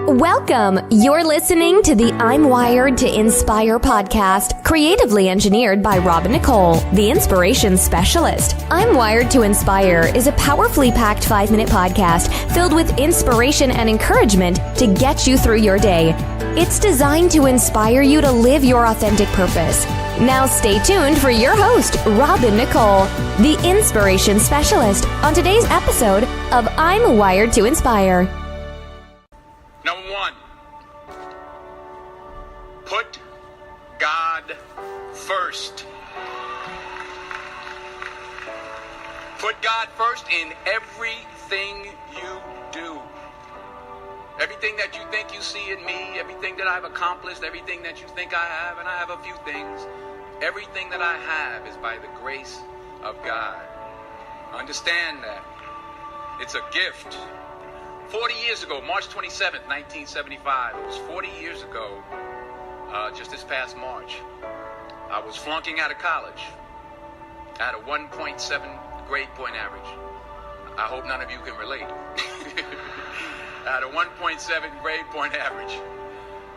Welcome. You're listening to the I'm Wired to Inspire podcast, creatively engineered by Nicole, the inspiration specialist. I'm Wired to Inspire is a powerfully packed 5-minute podcast filled with inspiration and encouragement to get you through your day. It's designed to inspire you to live your authentic purpose. Now stay tuned for your host, Nicole, the inspiration specialist, on today's episode of I'm Wired to Inspire. Number one, put God first. Put God first in everything you do. Everything that you think you see in me, everything that I've accomplished, everything that you think I have, and I have a few things, everything that I have is by the grace of God. Understand that. It's a gift. 40 years ago, March 27th, 1975, it was 40 years ago, just this past March, I was flunking out of college. I had a 1.7 grade point average. I hope none of you can relate. I had a 1.7 grade point average.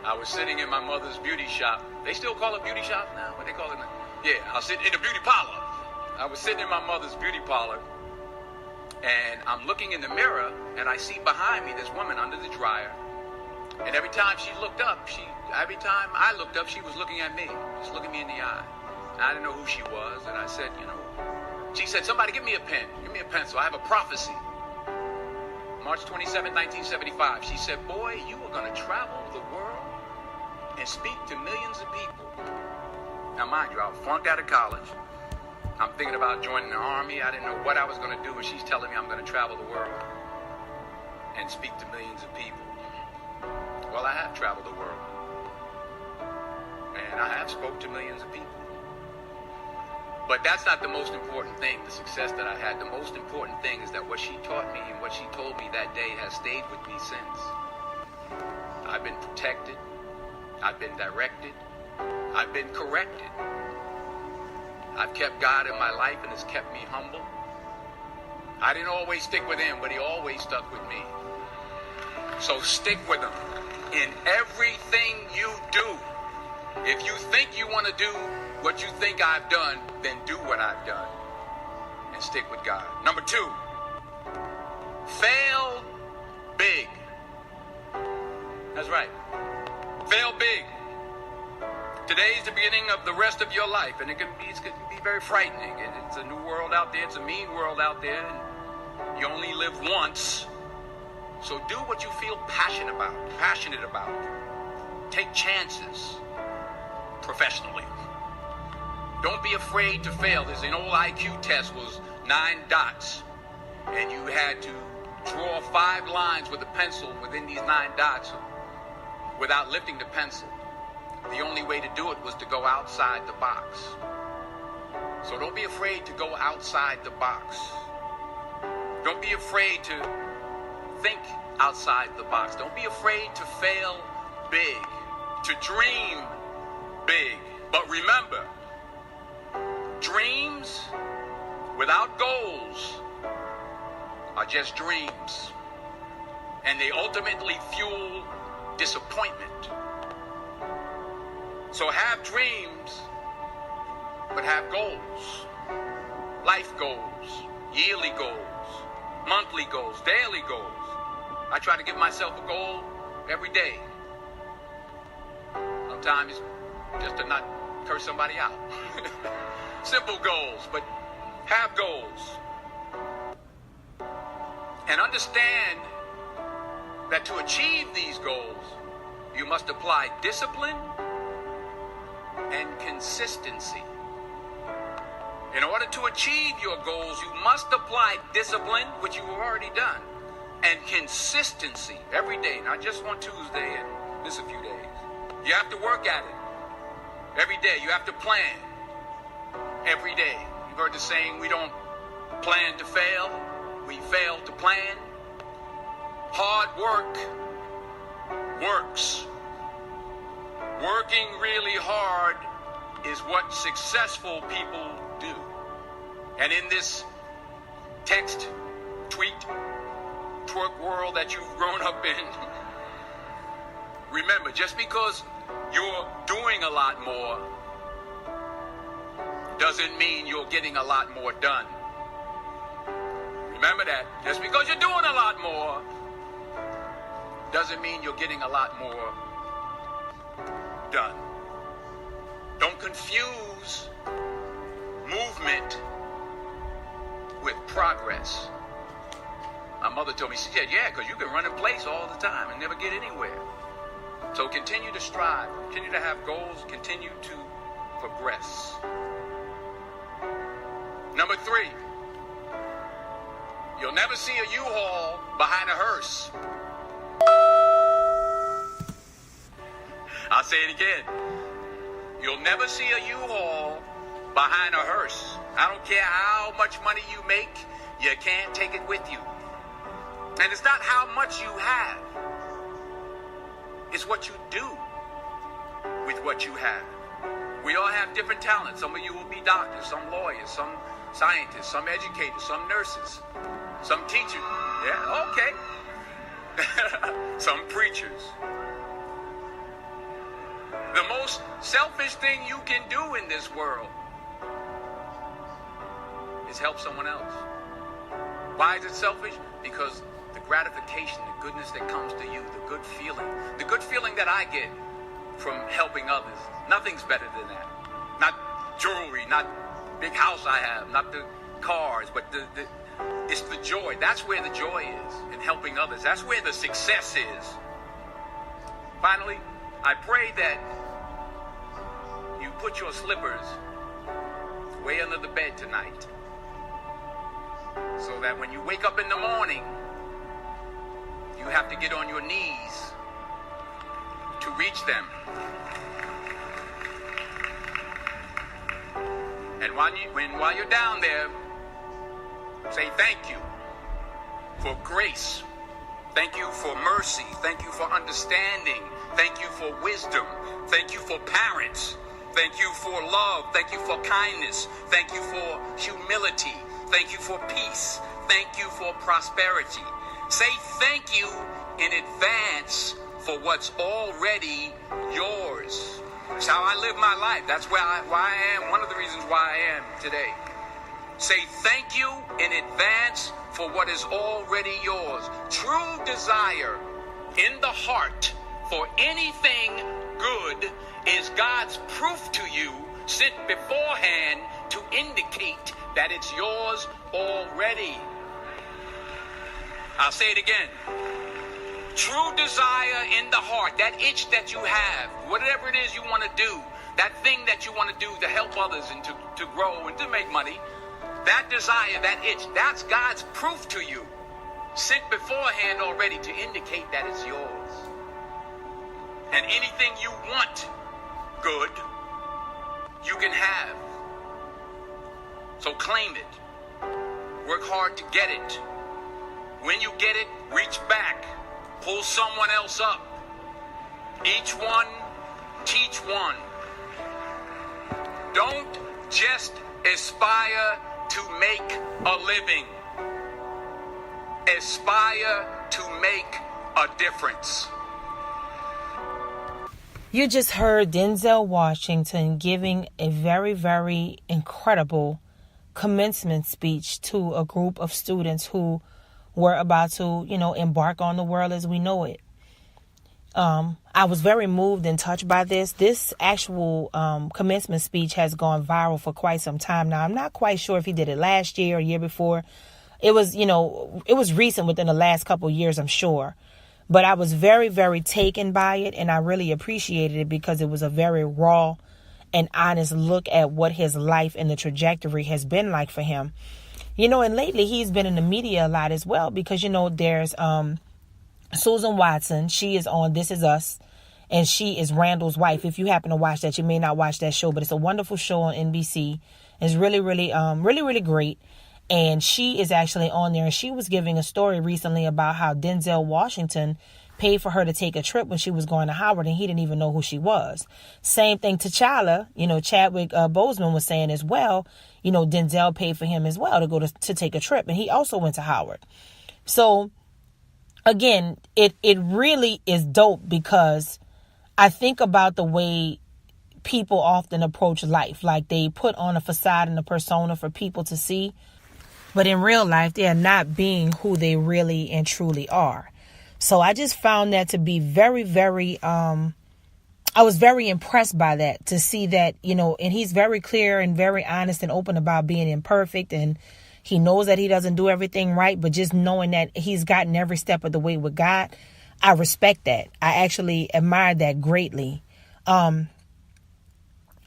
I was sitting in my mother's beauty shop. They still call it beauty shop now? What they call it now? Yeah, I was sitting in the beauty parlor. I was sitting in my mother's beauty parlor, and I'm looking in the mirror, and I see behind me this woman under the dryer. And every time she looked up, every time I looked up, she was looking at me, just looking me in the eye. And I didn't know who she was, and I said, she said, somebody give me a pen, give me a pencil, I have a prophecy. March 27, 1975, she said, boy, you are going to travel the world and speak to millions of people. Now, mind you, I was flunked out of college. I'm thinking about joining the army. I didn't know what I was going to do, and she's telling me I'm going to travel the world and speak to millions of people. Well, I have traveled the world, and I have spoke to millions of people. But that's not the most important thing, the success that I had. The most important thing is that what she taught me and what she told me that day has stayed with me since. I've been protected. I've been directed. I've been corrected. I've kept God in my life, and it's kept me humble. I didn't always stick with him, but he always stuck with me. So stick with him in everything you do. If you think you want to do what you think I've done, then do what I've done and stick with God. Number 2, fail big. That's right. Fail big. Today is the beginning of the rest of your life, and it can be very frightening. It's a new world out there. It's a mean world out there. And you only live once. So do what you feel passionate about. Take chances professionally. Don't be afraid to fail. There's an old IQ test, was 9 dots, and you had to draw 5 lines with a pencil within these 9 dots without lifting the pencil. The only way to do it was to go outside the box. So don't be afraid to go outside the box. Don't be afraid to think outside the box. Don't be afraid to fail big, to dream big. But remember, dreams without goals are just dreams, and they ultimately fuel disappointment. So have dreams, but have goals. Life goals, yearly goals, monthly goals, daily goals. I try to give myself a goal every day. Sometimes just to not curse somebody out. Simple goals, but have goals. And understand that to achieve these goals, you must apply discipline and consistency. In order to achieve your goals, you must apply discipline, which you've already done, and consistency every day, not just on Tuesday and miss a few days. You have to work at it every day. You have to plan every day. You've heard the saying, we don't plan to fail, we fail to plan. Hard work works. Working really hard is what successful people do. And in this text, tweet, twerk world that you've grown up in, Remember, just because you're doing a lot more doesn't mean you're getting a lot more done. Remember that. Just because you're doing a lot more doesn't mean you're getting a lot more done. Don't confuse movement with progress. My mother told me, she said, yeah, because you can run in place all the time and never get anywhere. So continue to strive, continue to have goals, continue to progress. Number 3, you'll never see a U-Haul behind a hearse. I'll say it again. You'll never see a U-Haul behind a hearse. I don't care how much money you make, you can't take it with you. And it's not how much you have. It's what you do with what you have. We all have different talents. Some of you will be doctors, some lawyers, some scientists, some educators, some nurses, some teachers. Yeah, okay. Some preachers. The most selfish thing you can do in this world is help someone else. Why is it selfish? Because the gratification, the goodness that comes to you, the good feeling that I get from helping others, nothing's better than that. Not jewelry, not big house I have, not the cars, but it's the joy. That's where the joy is, in helping others. That's where the success is. Finally, I pray that you put your slippers way under the bed tonight, so that when you wake up in the morning, you have to get on your knees to reach them. And while you're down there, say thank you for grace. Thank you for mercy. Thank you for understanding. Thank you for wisdom. Thank you for parents. Thank you for love. Thank you for kindness. Thank you for humility. Thank you for peace. Thank you for prosperity. Say thank you in advance for what's already yours. That's how I live my life. That's why I am. One of the reasons why I am today. Say thank you in advance for what is already yours. True desire in the heart for anything good is God's proof to you, sent beforehand to indicate that it's yours already. I'll say it again. True desire in the heart, that itch that you have, whatever it is you want to do, that thing that you want to do to help others and to grow and to make money, that desire, that itch, that's God's proof to you, sent beforehand already to indicate that it's yours. And anything you want good, you can have. So claim it. Work hard to get it. When you get it, reach back. Pull someone else up. Each one, teach one. Don't just aspire to make a living. Aspire to make a difference. You just heard Denzel Washington giving a very, very incredible commencement speech to a group of students who were about to, embark on the world as we know it. I was very moved and touched by this. This actual commencement speech has gone viral for quite some time now. I'm not quite sure if he did it last year or year before. It was, it was recent, within the last couple of years, I'm sure. But I was very, very taken by it, and I really appreciated it because it was a very raw and honest look at what his life and the trajectory has been like for him. And lately he's been in the media a lot as well because, there's Susan Watson. She is on This Is Us, and she is Randall's wife. If you happen to watch that, you may not watch that show, but it's a wonderful show on NBC. It's really, really great. And she is actually on there, and she was giving a story recently about how Denzel Washington paid for her to take a trip when she was going to Howard, and he didn't even know who she was. Same thing T'Challa, Chadwick Boseman was saying as well. Denzel paid for him as well to go to take a trip, and he also went to Howard. So again, it really is dope because I think about the way people often approach life. Like they put on a facade and a persona for people to see. But in real life, they are not being who they really and truly are. So I just found that to be very, very, I was very impressed by that, to see that, and he's very clear and very honest and open about being imperfect. And he knows that he doesn't do everything right, but just knowing that he's gotten every step of the way with God, I respect that. I actually admire that greatly. And,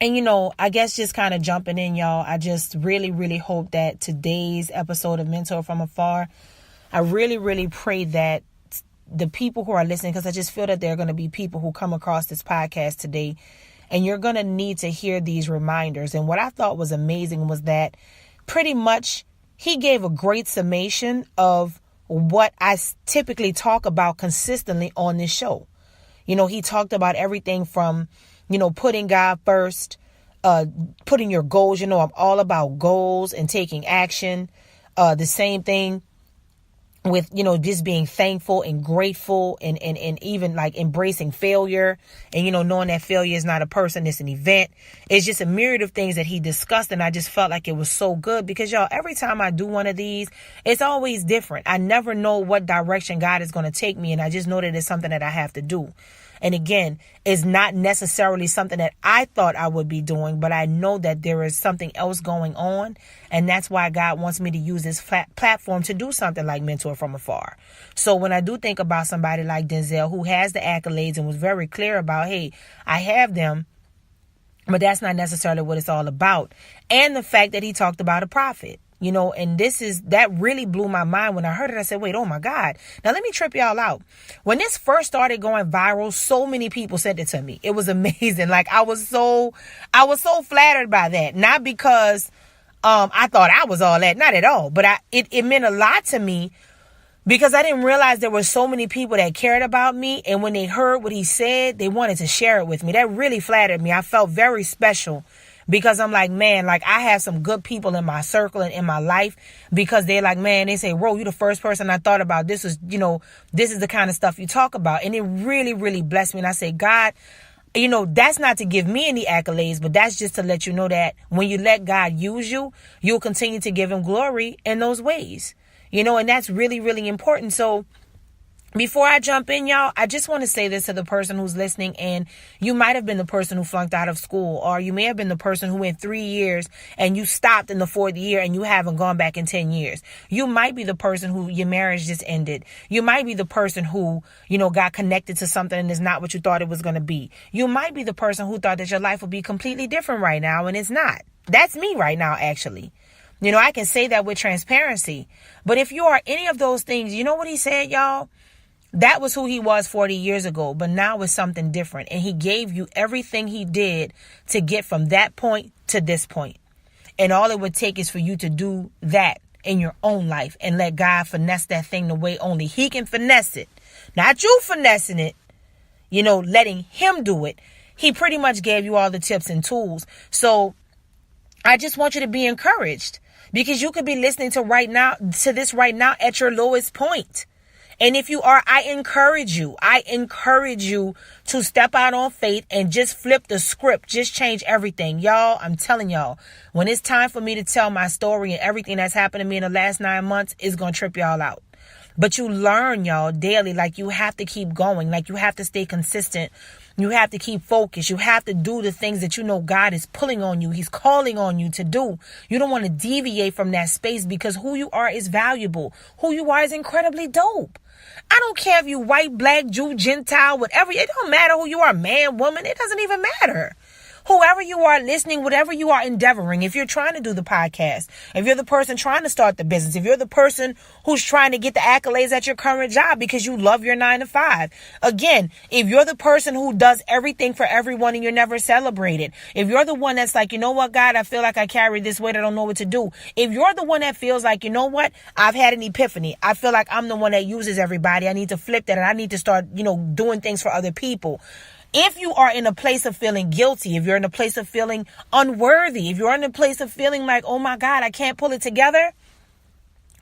I guess just kind of jumping in, y'all, I just really, really hope that today's episode of Mentor from Afar, I really, really pray that the people who are listening, because I just feel that there are going to be people who come across this podcast today, and you're going to need to hear these reminders. And what I thought was amazing was that pretty much he gave a great summation of what I typically talk about consistently on this show. He talked about everything from, putting God first, putting your goals. I'm all about goals and taking action. The same thing with, just being thankful and grateful and even like embracing failure and, knowing that failure is not a person, it's an event. It's just a myriad of things that he discussed. And I just felt like it was so good because, y'all, every time I do one of these, it's always different. I never know what direction God is going to take me. And I just know that it's something that I have to do. And again, it's not necessarily something that I thought I would be doing, but I know that there is something else going on. And that's why God wants me to use this platform to do something like Mentor from Afar. So when I do think about somebody like Denzel, who has the accolades and was very clear about, hey, I have them, but that's not necessarily what it's all about. And the fact that he talked about a prophet. And that really blew my mind when I heard it. I said, wait, oh my God. Now let me trip y'all out. When this first started going viral, so many people sent it to me. It was amazing. Like I was so flattered by that. Not because I thought I was all that, not at all. But it meant a lot to me because I didn't realize there were so many people that cared about me. And when they heard what he said, they wanted to share it with me. That really flattered me. I felt very special. Because I'm like, man, like I have some good people in my circle and in my life because they're like, man, they say, Ro, you're the first person I thought about. This is, this is the kind of stuff you talk about. And it really, really blessed me. And I say, God, that's not to give me any accolades, but that's just to let you know that when you let God use you, you'll continue to give him glory in those ways, and that's really, really important. So before I jump in, y'all, I just want to say this to the person who's listening. And you might have been the person who flunked out of school, or you may have been the person who went 3 years and you stopped in the 4th year and you haven't gone back in 10 years. You might be the person who your marriage just ended. You might be the person who, got connected to something and it's not what you thought it was going to be. You might be the person who thought that your life would be completely different right now, and it's not. That's me right now, actually. I can say that with transparency. But if you are any of those things, you know what he said, y'all? That was who he was 40 years ago, but now it's something different. And he gave you everything he did to get from that point to this point. And all it would take is for you to do that in your own life and let God finesse that thing the way only he can finesse it. Not you finessing it, letting him do it. He pretty much gave you all the tips and tools. So I just want you to be encouraged because you could be listening to this right now at your lowest point. And if you are, I encourage you to step out on faith and just flip the script. Just change everything. Y'all, I'm telling y'all, when it's time for me to tell my story and everything that's happened to me in the last 9 months, it's going to trip y'all out. But you learn, y'all, daily. Like you have to keep going. Like you have to stay consistent. You have to keep focused. You have to do the things that God is pulling on you. He's calling on you to do. You don't want to deviate from that space because who you are is valuable. Who you are is incredibly dope. I don't care if you white, black, Jew, Gentile, whatever. It don't matter who you are, man, woman. It doesn't even matter. Whoever you are listening, whatever you are endeavoring, if you're trying to do the podcast, if you're the person trying to start the business, if you're the person who's trying to get the accolades at your current job because you love your 9 to 5. Again, if you're the person who does everything for everyone and you're never celebrated, if you're the one that's like, you know what, God, I feel like I carry this weight. I don't know what to do. If you're the one that feels like, you know what, I've had an epiphany. I feel like I'm the one that uses everybody. I need to flip that and I need to start, doing things for other people. If you are in a place of feeling guilty, if you're in a place of feeling unworthy, if you're in a place of feeling like, oh my God, I can't pull it together,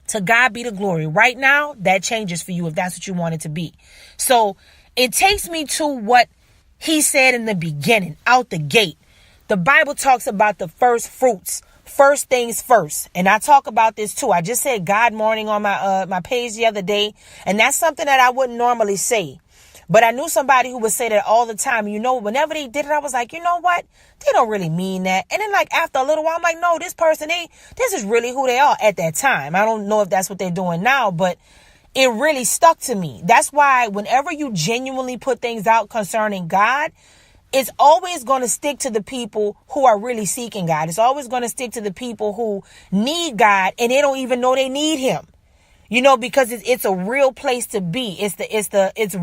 to God be the glory. Right now, that changes for you if that's what you want it to be. So it takes me to what he said in the beginning, out the gate, the Bible talks about the first fruits, first things first. And I talk about this too. I just said God morning on my page the other day. And that's something that I wouldn't normally say. But I knew somebody who would say that all the time. You know, whenever they did it, I was like, you know what? They don't really mean that. And then like after a little while, I'm like, no, this person, this is really who they are at that time. I don't know if that's what they're doing now, but it really stuck to me. That's why whenever you genuinely put things out concerning God, it's always going to stick to the people who are really seeking God. It's always going to stick to the people who need God and they don't even know they need him. You know, because it's a real place to be. It's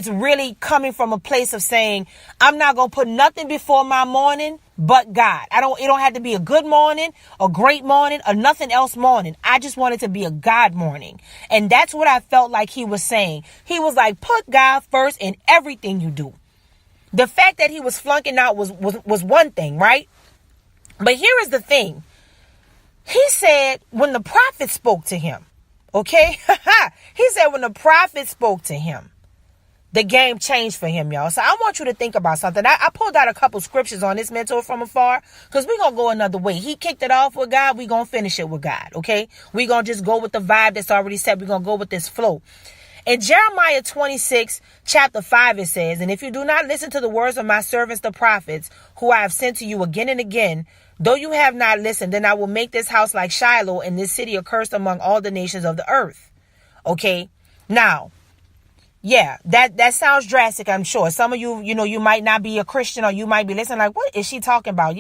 really coming from a place of saying, I'm not going to put nothing before my morning but God. It don't have to be a good morning, a great morning, or nothing else morning. I just want it to be a God morning. And that's what I felt like he was saying. He was like, put God first in everything you do. The fact that he was flunking out was one thing, right? But here is the thing. He said when the prophet spoke to him, okay? He said when the prophet spoke to him, the game changed for him, y'all. So I want you to think about something. I pulled out a couple scriptures on this mentor from afar because we're going to go another way. He kicked it off with God. We're going to finish it with God, okay? We're going to just go with the vibe that's already set. We're going to go with this flow. In Jeremiah 26, chapter 5, it says, and if you do not listen to the words of my servants, the prophets, who I have sent to you again and again, though you have not listened, then I will make this house like Shiloh and this city accursed among all the nations of the earth. Okay. Now, yeah, that sounds drastic, I'm sure. Some of you, you might not be a Christian or you might be listening like, what is she talking about?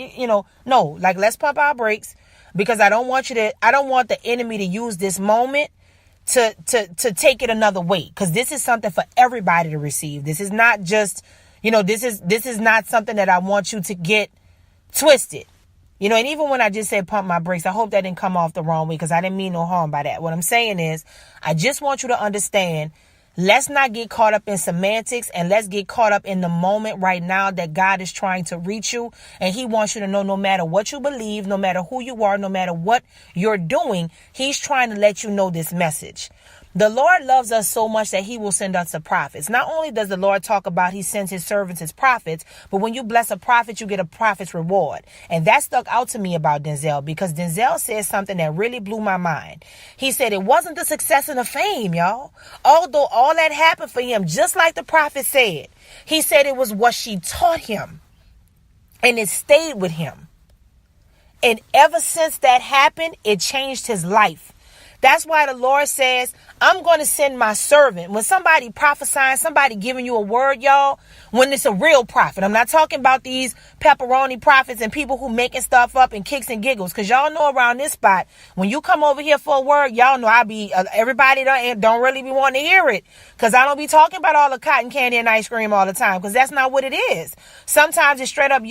No, like let's pump our brakes because I don't want the enemy to use this moment to take it another way. Because this is something for everybody to receive. This is not just, this is not something that I want you to get twisted. And even when I just said pump my brakes, I hope that didn't come off the wrong way because I didn't mean no harm by that. What I'm saying is, I just want you to understand, let's not get caught up in semantics and let's get caught up in the moment right now that God is trying to reach you. And he wants you to know no matter what you believe, no matter who you are, no matter what you're doing, he's trying to let you know this message. The Lord loves us so much that he will send us the prophets. Not only does the Lord talk about he sends his servants as prophets, but when you bless a prophet, you get a prophet's reward. And that stuck out to me about Denzel because Denzel said something that really blew my mind. He said it wasn't the success and the fame, y'all. Although all that happened for him, just like the prophet said, he said it was what she taught him and it stayed with him. And ever since that happened, it changed his life. That's why the Lord says, I'm going to send my servant. When somebody prophesying, somebody giving you a word, y'all, when it's a real prophet. I'm not talking about these pepperoni prophets and people who making stuff up and kicks and giggles. Because y'all know around this spot, when you come over here for a word, y'all know everybody don't really be wanting to hear it. Because I don't be talking about all the cotton candy and ice cream all the time. Because that's not what it is. Sometimes it's straight up,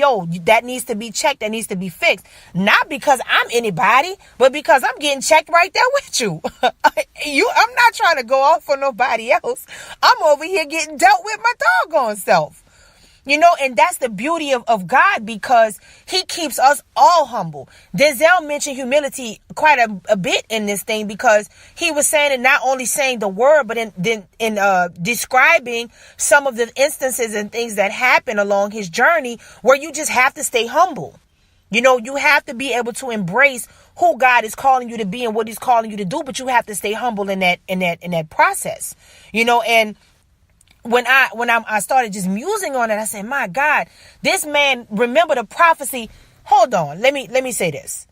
that needs to be checked. That needs to be fixed. Not because I'm anybody, but because I'm getting checked right there with you. I'm not trying to go off for nobody else. I'm over here getting dealt with my doggone self. And that's the beauty of God because he keeps us all humble. Denzel mentioned humility quite a bit in this thing because he was saying it not only saying the word, but in describing some of the instances and things that happen along his journey where you just have to stay humble. You have to be able to embrace who God is calling you to be and what he's calling you to do, but you have to stay humble in that process. And when I started just musing on it, I said, my God, this man remembered a prophecy. Hold on. Let me say this.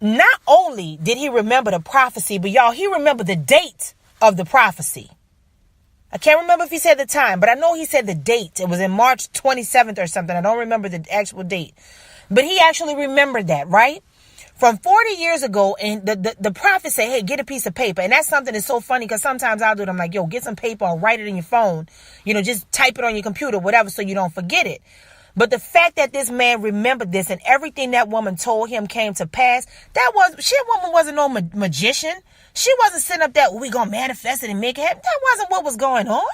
Not only did he remember the prophecy, but y'all, he remembered the date of the prophecy. I can't remember if he said the time, but I know he said the date. It was in March 27th or something. I don't remember the actual date, but he actually remembered that, right? From 40 years ago, and the prophet said, hey, get a piece of paper. And that's something that's so funny because sometimes I'll do it. I'm like, get some paper or write it in your phone. Just type it on your computer, whatever, so you don't forget it. But the fact that this man remembered this and everything that woman told him came to pass, woman wasn't no magician. She wasn't sitting up there, we going to manifest it and make it happen. That wasn't what was going on.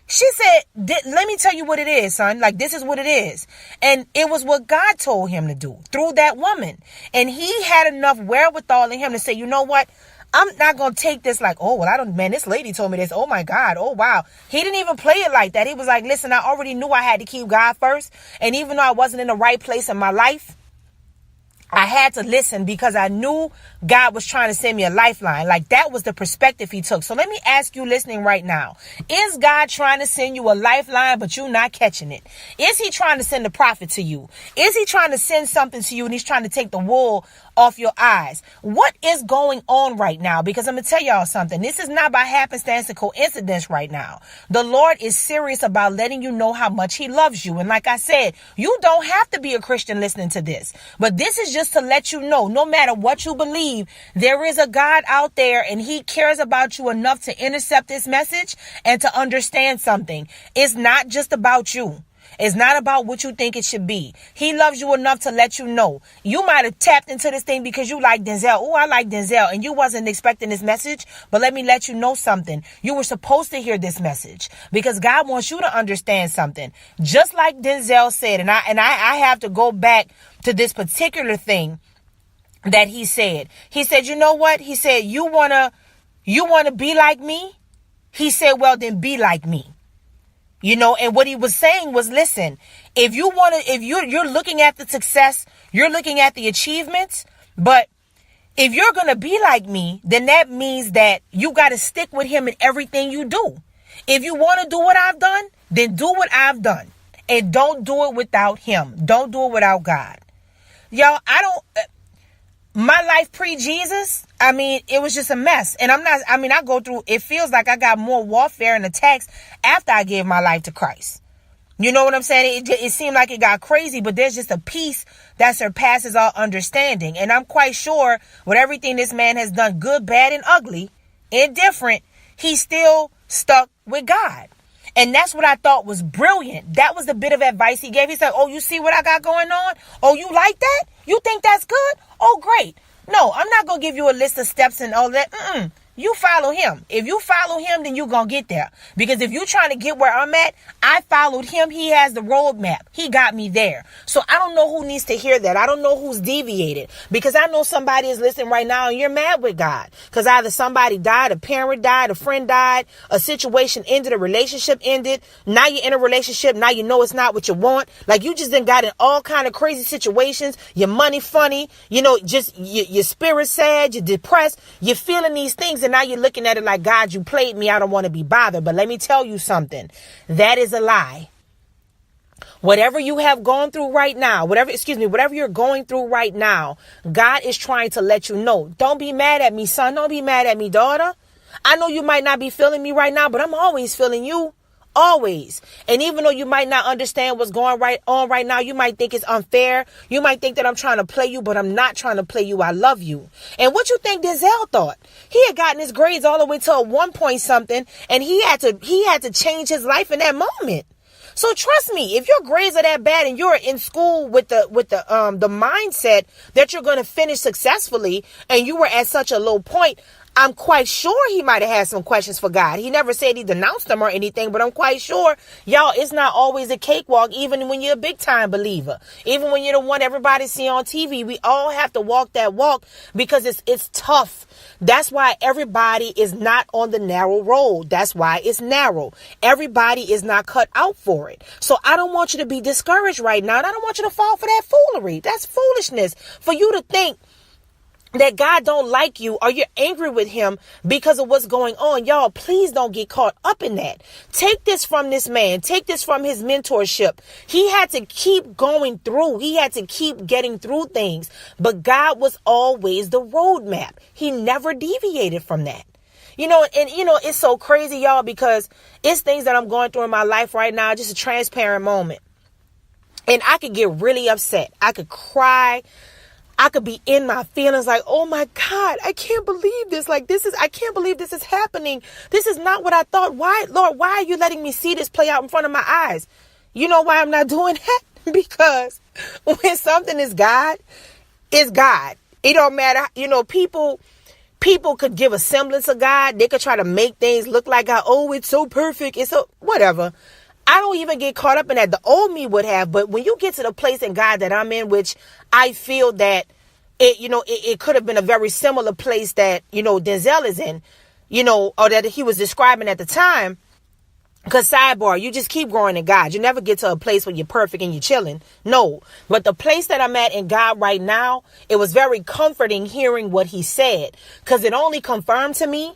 She said, let me tell you what it is, son. Like, this is what it is. And it was what God told him to do through that woman. And he had enough wherewithal in him to say, you know what? I'm not going to take this like, oh, well, this lady told me this. Oh my God. Oh, wow. He didn't even play it like that. He was like, listen, I already knew I had to keep God first. And even though I wasn't in the right place in my life, I had to listen because I knew God was trying to send me a lifeline. Like, that was the perspective he took. So let me ask you listening right now. Is God trying to send you a lifeline, but you're not catching it? Is he trying to send a prophet to you? Is he trying to send something to you and he's trying to take the wool off your eyes? What is going on right now? Because I'm going to tell y'all something. This is not by happenstance and coincidence right now. The Lord is serious about letting you know how much he loves you. And like I said, you don't have to be a Christian listening to this. But this is just to let you know, no matter what you believe, there is a God out there and he cares about you enough to intercept this message and to understand something. It's not just about you. It's not about what you think it should be. He loves you enough to let you know. You might have tapped into this thing because you like Denzel. Oh, I like Denzel. And you wasn't expecting this message. But let me let you know something. You were supposed to hear this message because God wants you to understand something. Just like Denzel said, and I have to go back to this particular thing that he said. He said, you know what? He said, you wanna be like me? He said, well, then be like me. You know, and what he was saying was, listen, if you're looking at the success, you're looking at the achievements, but if you're going to be like me, then that means that you got to stick with him in everything you do. If you want to do what I've done, then do what I've done and don't do it without him. Don't do it without God. Y'all, my life pre-Jesus, it was just a mess. And I go through, it feels like I got more warfare and attacks after I gave my life to Christ. You know what I'm saying? It seemed like it got crazy, but there's just a peace that surpasses all understanding. And I'm quite sure with everything this man has done, good, bad, and ugly, indifferent, he's still stuck with God. And that's what I thought was brilliant. That was the bit of advice he gave. He said, oh, you see what I got going on? Oh, you like that? You think that's good? Oh, great. No, I'm not going to give you a list of steps and all that. You follow him. If you follow him, then you're going to get there. Because if you're trying to get where I'm at, I followed him. He has the roadmap. He got me there. So I don't know who needs to hear that. I don't know who's deviated. Because I know somebody is listening right now and you're mad with God. Because either somebody died, a parent died, a friend died, a situation ended, a relationship ended. Now you're in a relationship. Now you know it's not what you want. Like you just done got in all kind of crazy situations. Your money funny. You know, just your spirit sad. You're depressed. You're feeling these things. And now you're looking at it like, God, you played me. I don't want to be bothered. But let me tell you something. That is a lie. Whatever you have gone through right now, whatever you're going through right now, God is trying to let you know. Don't be mad at me, son. Don't be mad at me, daughter. I know you might not be feeling me right now, but I'm always feeling you. Always. And even though you might not understand what's going on right now, you might think it's unfair. You might think that I'm trying to play you, but I'm not trying to play you. I love you. And what you think Denzel thought? He had gotten his grades all the way to a 1 point something, and he had to change his life in that moment. So trust me, if your grades are that bad and you're in school with the mindset that you're going to finish successfully and you were at such a low point, I'm quite sure he might have had some questions for God. He never said he denounced them or anything, but I'm quite sure, y'all, it's not always a cakewalk, even when you're a big time believer. Even when you're the one everybody see on TV, we all have to walk that walk because it's tough. That's why everybody is not on the narrow road. That's why it's narrow. Everybody is not cut out for it. So I don't want you to be discouraged right now. And I don't want you to fall for that foolery. That's foolishness for you to think that God don't like you or you're angry with him because of what's going on. Y'all, please don't get caught up in that. Take this from this man. Take this from his mentorship. He had to keep going through. He had to keep getting through things. But God was always the roadmap. He never deviated from that. You know, and you know, it's so crazy, y'all, because it's things that I'm going through in my life right now. Just a transparent moment. And I could get really upset. I could cry. I could be in my feelings like, oh my God, I can't believe this. I can't believe this is happening. This is not what I thought. Why, Lord, why are you letting me see this play out in front of my eyes? You know why I'm not doing that? Because when something is God, it's God. It don't matter. You know, people could give a semblance of God. They could try to make things look like God. Oh, it's so perfect. It's so whatever. I don't even get caught up in that. The old me would have. But when you get to the place in God that I'm in, which I feel that it could have been a very similar place that, Denzel is in, or that he was describing at the time. Because sidebar, you just keep growing in God. You never get to a place where you're perfect and you're chilling. No. But the place that I'm at in God right now, it was very comforting hearing what he said. Because it only confirmed to me,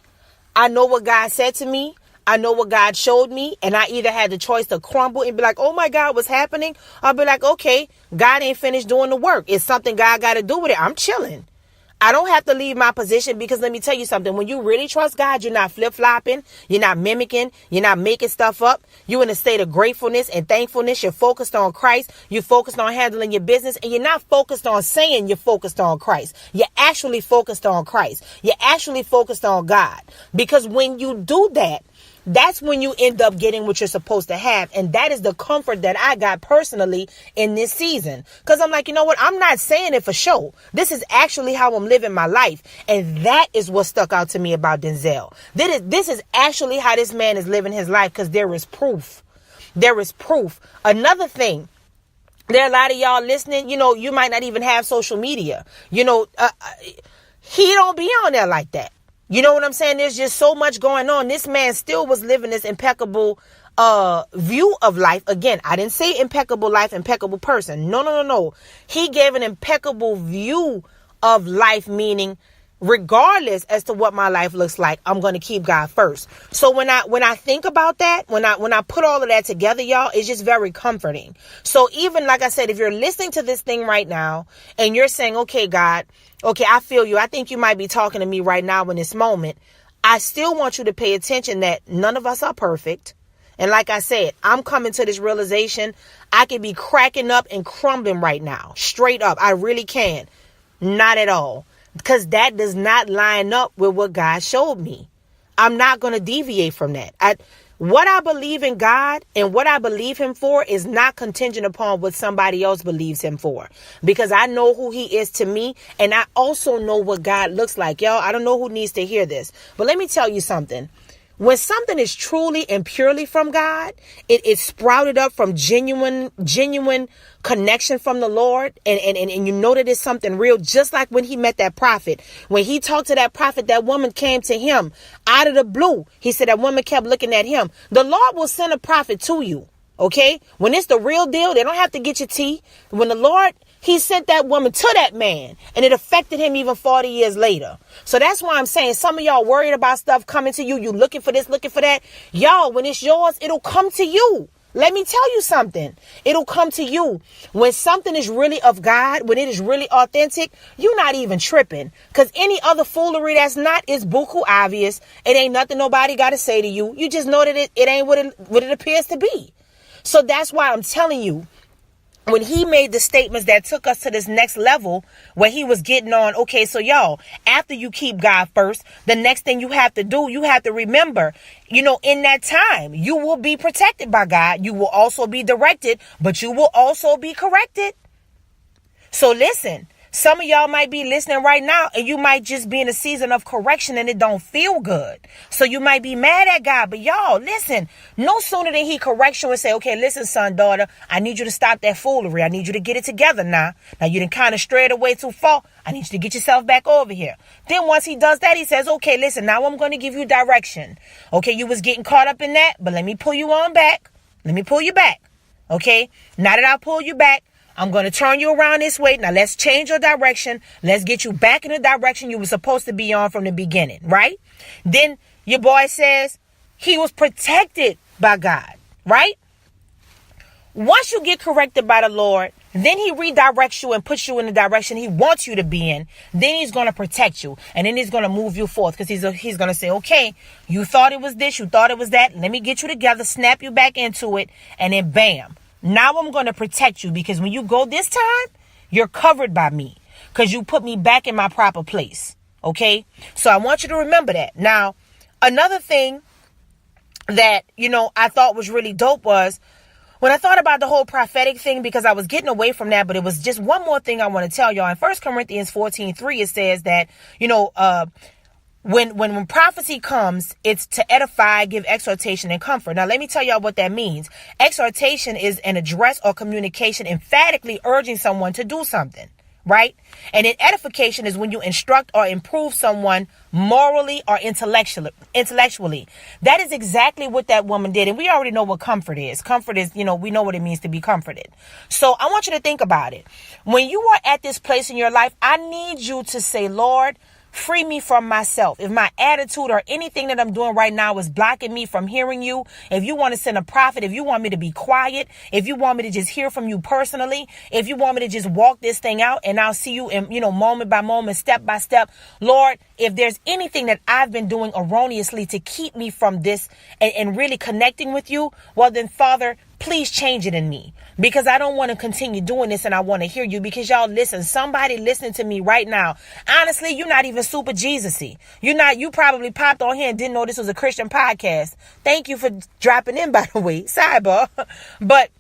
I know what God said to me. I know what God showed me. And I either had the choice to crumble and be like, oh my God, what's happening? I'll be like, okay, God ain't finished doing the work. It's something God got to do with it. I'm chilling. I don't have to leave my position, because let me tell you something. When you really trust God, you're not flip-flopping. You're not mimicking. You're not making stuff up. You're in a state of gratefulness and thankfulness. You're focused on Christ. You're focused on handling your business. And you're not focused on saying you're focused on Christ. You're actually focused on Christ. You're actually focused on God. Because when you do that, that's when you end up getting what you're supposed to have. And that is the comfort that I got personally in this season. Because I'm like, you know what? I'm not saying it for show. This is actually how I'm living my life. And that is what stuck out to me about Denzel. This is actually how this man is living his life, because there is proof. There is proof. Another thing. There are a lot of y'all listening, you might not even have social media. He don't be on there like that. You know what I'm saying? There's just so much going on. This man still was living this impeccable view of life. Again, I didn't say impeccable life, impeccable person. No. He gave an impeccable view of life, meaning regardless as to what my life looks like, I'm going to keep God first. So when I think about that, when I put all of that together, y'all, it's just very comforting. So even like I said, if you're listening to this thing right now and you're saying, okay, God, okay, I feel you. I think you might be talking to me right now in this moment. I still want you to pay attention that none of us are perfect. And like I said, I'm coming to this realization. I could be cracking up and crumbling right now. Straight up. I really can. Not at all. Because that does not line up with what God showed me. I'm not going to deviate from that. What I believe in God and what I believe him for is not contingent upon what somebody else believes him for. Because I know who he is to me. And I also know what God looks like. Y'all, I don't know who needs to hear this. But let me tell you something. When something is truly and purely from God, it sprouted up from genuine connection from the Lord. And you know that it's something real, just like when he met that prophet. When he talked to that prophet, that woman came to him out of the blue. He said that woman kept looking at him. The Lord will send a prophet to you. Okay. When it's the real deal, they don't have to get your tea. When the Lord, he sent that woman to that man, and it affected him even 40 years later. So that's why I'm saying some of y'all worried about stuff coming to you. You looking for this, looking for that. Y'all, when it's yours, it'll come to you. Let me tell you something. It'll come to you. When something is really of God, when it is really authentic, you're not even tripping. Because any other foolery that's not is buku obvious. It ain't nothing nobody got to say to you. You just know that it ain't what it appears to be. So that's why I'm telling you, when he made the statements that took us to this next level, where he was getting on, okay, so y'all, after you keep God first, the next thing you have to do, you have to remember, in that time, you will be protected by God. You will also be directed, but you will also be corrected. So listen, some of y'all might be listening right now, and you might just be in a season of correction and it don't feel good. So you might be mad at God. But y'all, listen, no sooner than he corrects you and say, okay, listen, son, daughter, I need you to stop that foolery. I need you to get it together now. Now you done kind of strayed away too far. I need you to get yourself back over here. Then once he does that, he says, okay, listen, now I'm going to give you direction. Okay, you was getting caught up in that, but let me pull you on back. Let me pull you back. Okay, now that I pull you back, I'm going to turn you around this way. Now let's change your direction. Let's get you back in the direction you were supposed to be on from the beginning, right? Then your boy says he was protected by God, right? Once you get corrected by the Lord, then he redirects you and puts you in the direction he wants you to be in. Then he's going to protect you. And then he's going to move you forth, because he's going to say, okay, you thought it was this, you thought it was that. Let me get you together, snap you back into it, and then bam. Now I'm going to protect you, because when you go this time, you're covered by me, because you put me back in my proper place. Okay. So I want you to remember that. Now, another thing that, I thought was really dope was when I thought about the whole prophetic thing, because I was getting away from that, but it was just one more thing I want to tell y'all. In 1 Corinthians 14:3, it says that, When prophecy comes, it's to edify, give exhortation and comfort. Now, let me tell y'all what that means. Exhortation is an address or communication emphatically urging someone to do something. right? And then edification is when you instruct or improve someone morally or intellectually. That is exactly what that woman did. And we already know what comfort is. Comfort is, we know what it means to be comforted. So I want you to think about it. When you are at this place in your life, I need you to say, Lord, free me from myself. If my attitude or anything that I'm doing right now is blocking me from hearing you, if you want to send a prophet, if you want me to be quiet, if you want me to just hear from you personally, if you want me to just walk this thing out and I'll see you in, moment by moment, step by step, Lord, if there's anything that I've been doing erroneously to keep me from this and really connecting with you, well then, Father, please change it in me, because I don't want to continue doing this and I want to hear you. Because y'all, listen, somebody listening to me right now, honestly, you're not even super Jesus-y. You probably popped on here and didn't know this was a Christian podcast. Thank you for dropping in, by the way. Sidebar. But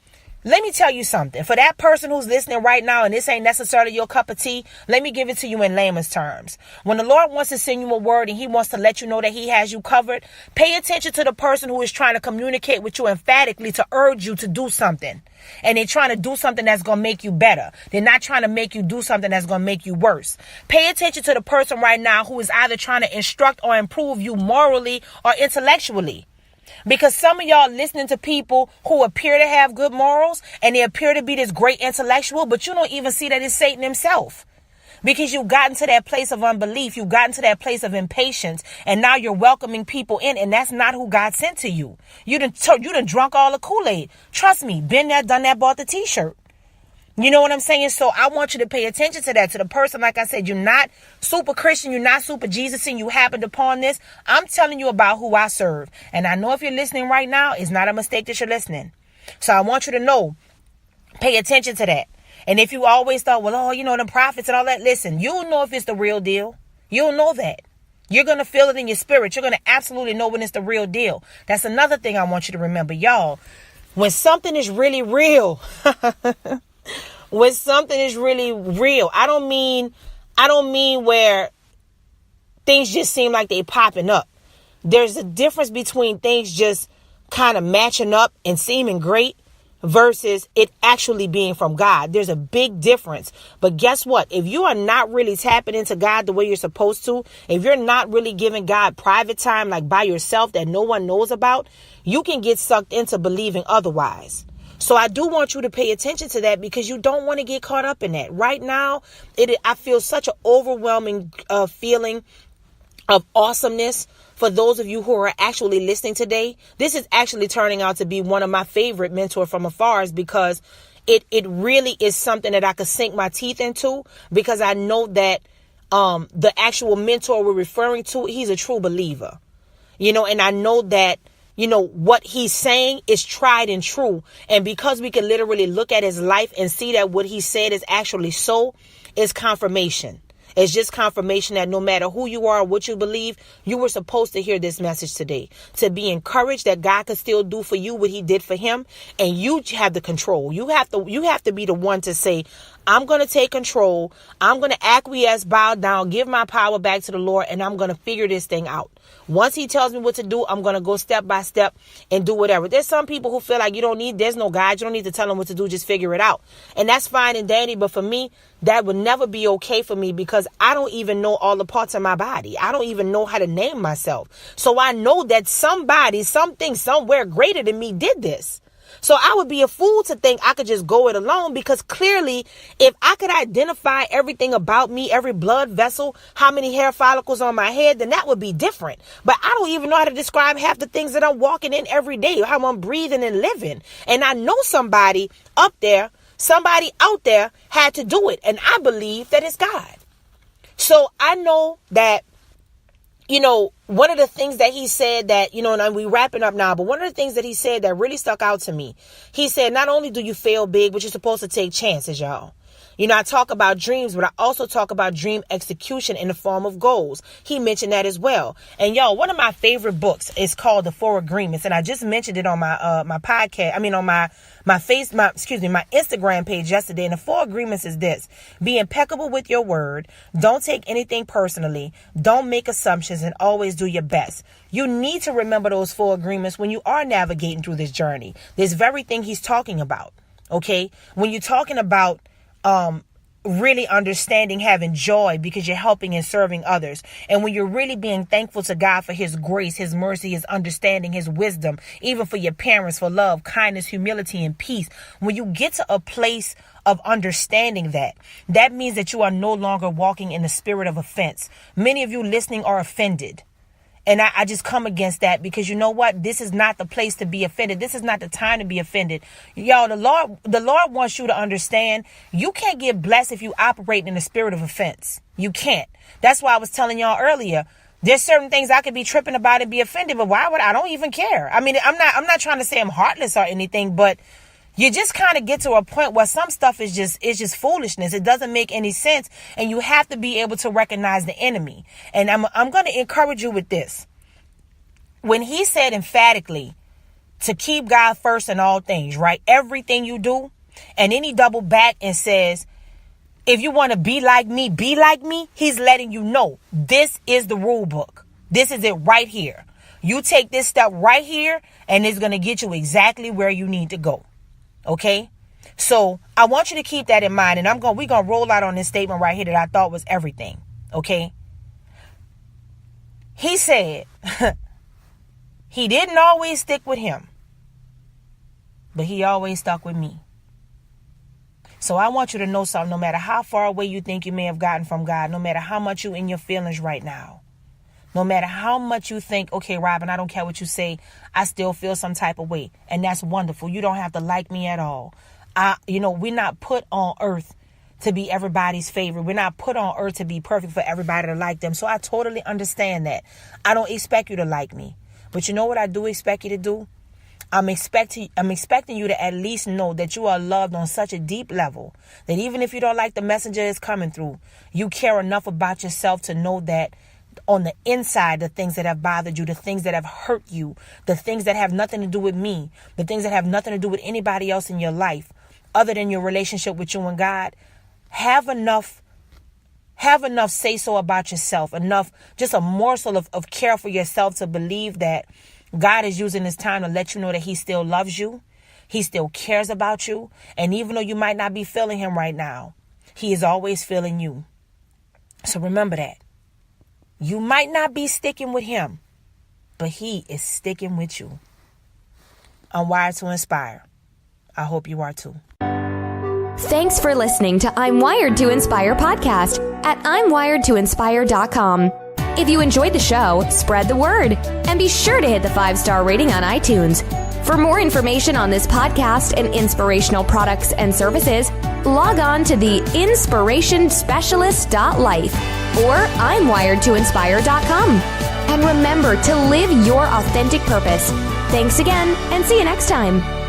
let me tell you something. For that person who's listening right now and this ain't necessarily your cup of tea, let me give it to you in layman's terms. When the Lord wants to send you a word and he wants to let you know that he has you covered, pay attention to the person who is trying to communicate with you emphatically to urge you to do something. And they're trying to do something that's going to make you better. They're not trying to make you do something that's going to make you worse. Pay attention to the person right now who is either trying to instruct or improve you morally or intellectually. Because some of y'all listening to people who appear to have good morals and they appear to be this great intellectual, but you don't even see that it's Satan himself. Because you've gotten to that place of unbelief. You've gotten to that place of impatience. And now you're welcoming people in. And that's not who God sent to you. You done drunk all the Kool-Aid. Trust me, been there, done that, bought the t-shirt. You know what I'm saying? So I want you to pay attention to that. To the person, like I said, you're not super Christian, you're not super Jesus, and you happened upon this. I'm telling you about who I serve. And I know if you're listening right now, it's not a mistake that you're listening. So I want you to know, pay attention to that. And if you always thought, well, the prophets and all that, listen, you'll know if it's the real deal. You'll know that. You're going to feel it in your spirit. You're going to absolutely know when it's the real deal. That's another thing I want you to remember, y'all. When something is really real, when something is really real, I don't mean where things just seem like they popping up. There's a difference between things just kind of matching up and seeming great versus it actually being from God. There's a big difference. But guess what? If you are not really tapping into God the way you're supposed to, if you're not really giving God private time, like by yourself that no one knows about, you can get sucked into believing otherwise. So I do want you to pay attention to that, because you don't want to get caught up in that. Right now, I feel such an overwhelming feeling of awesomeness for those of you who are actually listening today. This is actually turning out to be one of my favorite mentors from Afar, because it really is something that I could sink my teeth into, because I know that the actual mentor we're referring to, he's a true believer, and I know that what he's saying is tried and true. And because we can literally look at his life and see that what he said is actually so, is confirmation. It's just confirmation that no matter who you are or what you believe, you were supposed to hear this message today. To be encouraged that God could still do for you what he did for him. And you have the control. You have to be the one to say, I'm going to take control. I'm going to acquiesce, bow down, give my power back to the Lord, and I'm going to figure this thing out. Once he tells me what to do, I'm going to go step by step and do whatever. There's some people who feel like there's no guide. You don't need to tell them what to do. Just figure it out. And that's fine and dandy. But for me, that would never be okay for me, because I don't even know all the parts of my body. I don't even know how to name myself. So I know that somebody, something, somewhere greater than me did this. So I would be a fool to think I could just go it alone, because clearly if I could identify everything about me, every blood vessel, how many hair follicles on my head, then that would be different. But I don't even know how to describe half the things that I'm walking in every day, how I'm breathing and living. And I know somebody out there had to do it. And I believe that it's God. So I know that, one of the things that he said that, and we wrapping up now, but one of the things that he said that really stuck out to me, he said, not only do you fail big, but you're supposed to take chances, y'all. I talk about dreams, but I also talk about dream execution in the form of goals. He mentioned that as well. And y'all, one of my favorite books is called The 4 Agreements. And I just mentioned it on my podcast. On my Instagram page yesterday. And the 4 agreements is this: be impeccable with your word. Don't take anything personally. Don't make assumptions, and always do your best. You need to remember those 4 agreements when you are navigating through this journey. This very thing he's talking about. Okay. When you're talking about, really understanding, having joy because you're helping and serving others. And when you're really being thankful to God for his grace, his mercy, his understanding, his wisdom, even for your parents, for love, kindness, humility, and peace. When you get to a place of understanding that means that you are no longer walking in the spirit of offense. Many of you listening are offended. And I just come against that because you know what? This is not the place to be offended. This is not the time to be offended. Y'all, the Lord wants you to understand you can't get blessed if you operate in the spirit of offense. You can't. That's why I was telling y'all earlier. There's certain things I could be tripping about and be offended, but why would I don't even care? I mean, I'm not trying to say I'm heartless or anything, but you just kind of get to a point where some stuff is just foolishness. It doesn't make any sense. And you have to be able to recognize the enemy. And I'm going to encourage you with this. When he said emphatically to keep God first in all things, right? Everything you do. And then he doubled back and says, if you want to be like me, be like me. He's letting you know this is the rule book. This is it right here. You take this step right here and it's going to get you exactly where you need to go. Okay, so I want you to keep that in mind, and we're gonna roll out on this statement right here that I thought was everything. Okay, he said he didn't always stick with him, but he always stuck with me. So I want you to know something. No matter how far away you think you may have gotten from God, no matter how much you in your feelings right now, no matter how much you think, okay, Robin, I don't care what you say, I still feel some type of way. And that's wonderful. You don't have to like me at all. We're not put on earth to be everybody's favorite. We're not put on earth to be perfect for everybody to like them. So I totally understand that. I don't expect you to like me. But you know what I do expect you to do? I'm expecting you to at least know that you are loved on such a deep level that even if you don't like the messenger that's coming through, you care enough about yourself to know that on the inside, the things that have bothered you, the things that have hurt you, the things that have nothing to do with me, the things that have nothing to do with anybody else in your life other than your relationship with you and God, have enough say so about yourself, enough, just a morsel of care for yourself to believe that God is using this time to let you know that he still loves you. He still cares about you. And even though you might not be feeling him right now, he is always feeling you. So remember that. You might not be sticking with him, but he is sticking with you. I'm wired to inspire. I hope you are too. Thanks for listening to I'm Wired to Inspire podcast at I'mWiredToInspire.com. If you enjoyed the show, spread the word and be sure to hit the 5-star rating on iTunes. For more information on this podcast and inspirational products and services, log on to the inspirationspecialist.life or I'mWiredToInspire.com. And remember to live your authentic purpose. Thanks again, and see you next time.